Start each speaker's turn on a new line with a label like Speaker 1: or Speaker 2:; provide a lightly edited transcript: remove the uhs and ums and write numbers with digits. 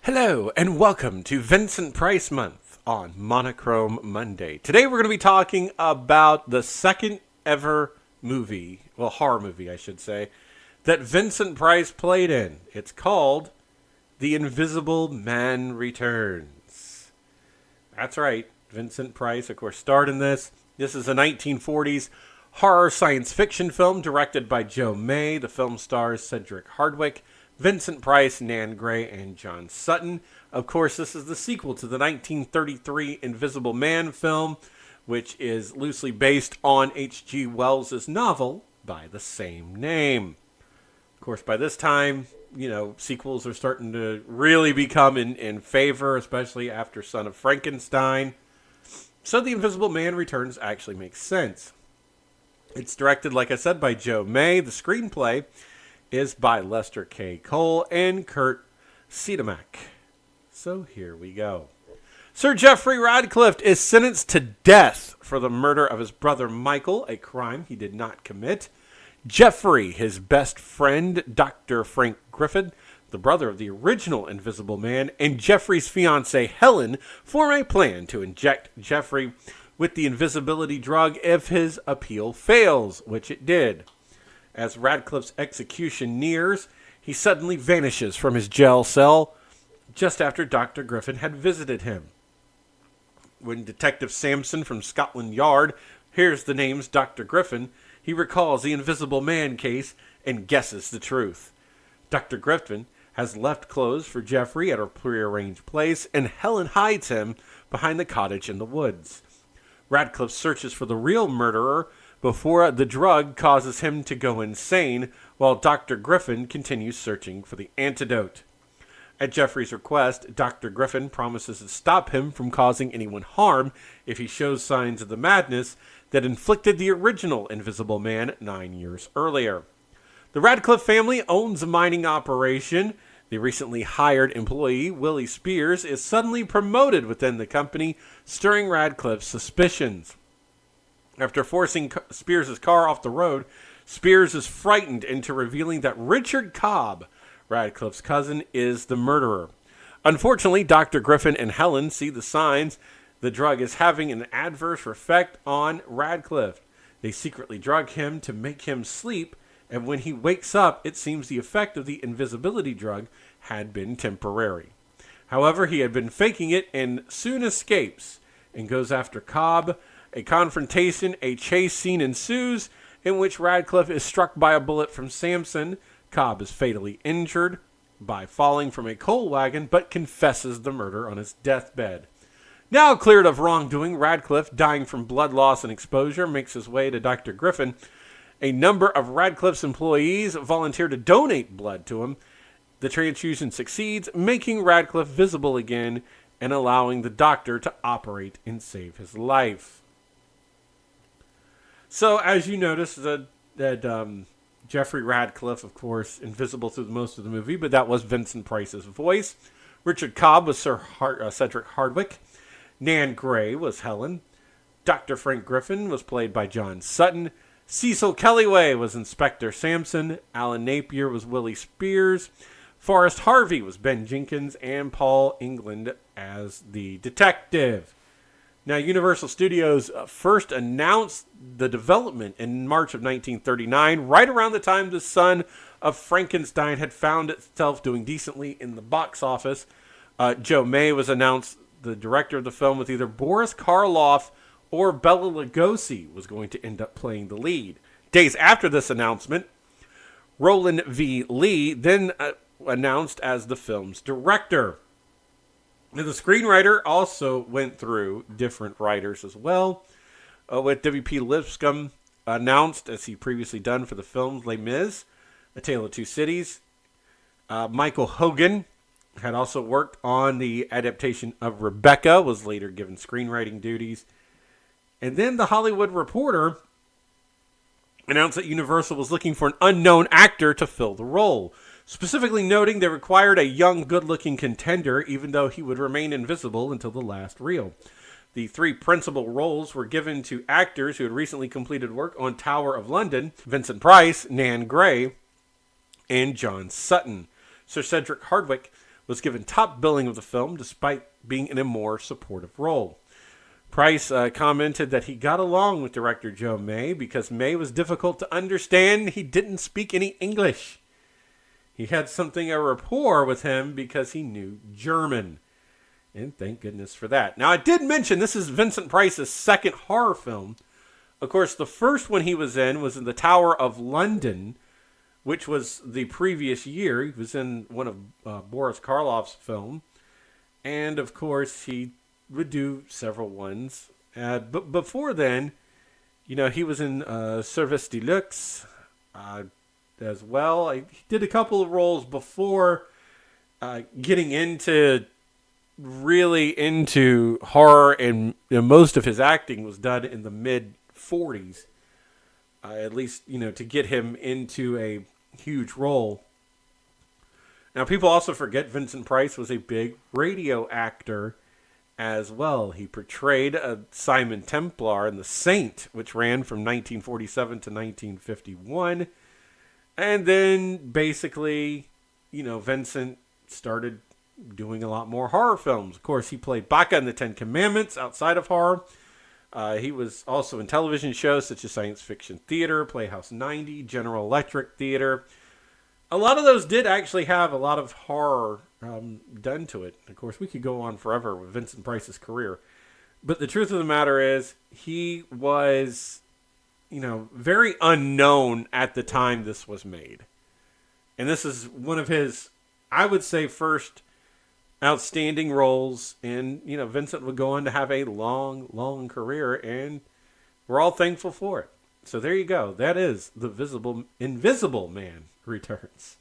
Speaker 1: Hello, and welcome to Vincent Price Month on Monochrome Monday. Today we're going to be talking about the second ever movie, well, horror movie, I should say, that Vincent Price played in. It's called The Invisible Man Returns. That's right, Vincent Price, of course, starred in this. This is a 1940s horror science fiction film directed by Joe May. The film stars Cedric Hardwicke, Vincent Price, Nan Gray, and John Sutton. Of course, this is the sequel to the 1933 Invisible Man film, which is loosely based on H.G. Wells' novel by the same name. Of course, by this time, sequels are starting to really become in favor, especially after Son of Frankenstein. So The Invisible Man Returns actually makes sense. It's directed, like I said, by Joe May. The screenplay is by Lester K. Cole and Kurt Siodmak. So here we go. Sir Geoffrey Radcliffe is sentenced to death for the murder of his brother Michael, a crime he did not commit. Geoffrey, his best friend, Dr. Frank Griffin, the brother of the original Invisible Man, and Geoffrey's fiancée Helen form a plan to inject Geoffrey with the invisibility drug if his appeal fails, which it did. As Radcliffe's execution nears, he suddenly vanishes from his jail cell just after Dr. Griffin had visited him. When Detective Sampson from Scotland Yard hears the names Dr. Griffin, he recalls the Invisible Man case and guesses the truth. Dr. Griffin has left clothes for Geoffrey at her prearranged place, and Helen hides him behind the cottage in the woods. Radcliffe searches for the real murderer before the drug causes him to go insane, while Dr. Griffin continues searching for the antidote. At Geoffrey's request, Dr. Griffin promises to stop him from causing anyone harm if he shows signs of the madness that inflicted the original Invisible Man 9 years earlier. The Radcliffe family owns a mining operation. The recently hired employee, Willie Spears, is suddenly promoted within the company, stirring Radcliffe's suspicions. After forcing Spears' car off the road, Spears is frightened into revealing that Richard Cobb, Radcliffe's cousin, is the murderer. Unfortunately, Dr. Griffin and Helen see the signs the drug is having an adverse effect on Radcliffe. They secretly drug him to make him sleep, and when he wakes up, it seems the effect of the invisibility drug had been temporary. However, he had been faking it and soon escapes and goes after Cobb. A confrontation, a chase scene ensues in which Radcliffe is struck by a bullet from Sampson. Cobb is fatally injured by falling from a coal wagon, but confesses the murder on his deathbed. Now cleared of wrongdoing, Radcliffe, dying from blood loss and exposure, makes his way to Dr. Griffin. A number of Radcliffe's employees volunteer to donate blood to him. The transfusion succeeds, making Radcliffe visible again and allowing the doctor to operate and save his life. So, as you notice, that Geoffrey Radcliffe, of course, invisible through most of the movie, but that was Vincent Price's voice. Richard Cobb was Cedric Hardwicke. Nan Gray was Helen. Dr. Frank Griffin was played by John Sutton. Cecil Kellaway was Inspector Sampson. Alan Napier was Willie Spears. Forrest Harvey was Ben Jenkins. And Paul England as the detective. Now, Universal Studios first announced the development in March of 1939, right around the time the Son of Frankenstein had found itself doing decently in the box office. Joe May was announced the director of the film, with either Boris Karloff or Bela Lugosi was going to end up playing the lead. Days after this announcement, Roland V. Lee then announced as the film's director. Now, the screenwriter also went through different writers as well, with W.P. Lipscomb announced, as he previously done for the film Les Mis, A Tale of Two Cities. Michael Hogan had also worked on the adaptation of Rebecca, was later given screenwriting duties. And then the Hollywood Reporter announced that Universal was looking for an unknown actor to fill the role, specifically noting they required a young, good-looking contender, even though he would remain invisible until the last reel. The three principal roles were given to actors who had recently completed work on Tower of London: Vincent Price, Nan Gray, and John Sutton. Sir Cedric Hardwicke was given top billing of the film despite being in a more supportive role. Price commented that he got along with director Joe May because May was difficult to understand. He didn't speak any English. He had something a rapport with him because he knew German. And thank goodness for that. Now, I did mention this is Vincent Price's second horror film. Of course, the first one he was in The Tower of London, which was the previous year. He was in one of Boris Karloff's film. And, of course, he would do several ones. But before then, he was in Service Deluxe as well. He did a couple of roles before getting really into horror, and most of his acting was done in the mid-40s. At least, to get him into a huge role. Now, people also forget Vincent Price was a big radio actor as well. He portrayed a Simon Templar in The Saint, which ran from 1947 to 1951. And then, basically, Vincent started doing a lot more horror films. Of course, he played Baka in the Ten Commandments outside of horror. He was also in television shows such as Science Fiction Theater, Playhouse 90, General Electric Theater. A lot of those did actually have a lot of horror done to it. Of course, we could go on forever with Vincent Price's career. But the truth of the matter is, he was, very unknown at the time this was made. And this is one of his, I would say, first outstanding roles. And, Vincent would go on to have a long, long career, and we're all thankful for it. So there you go. That is The Invisible Man Returns.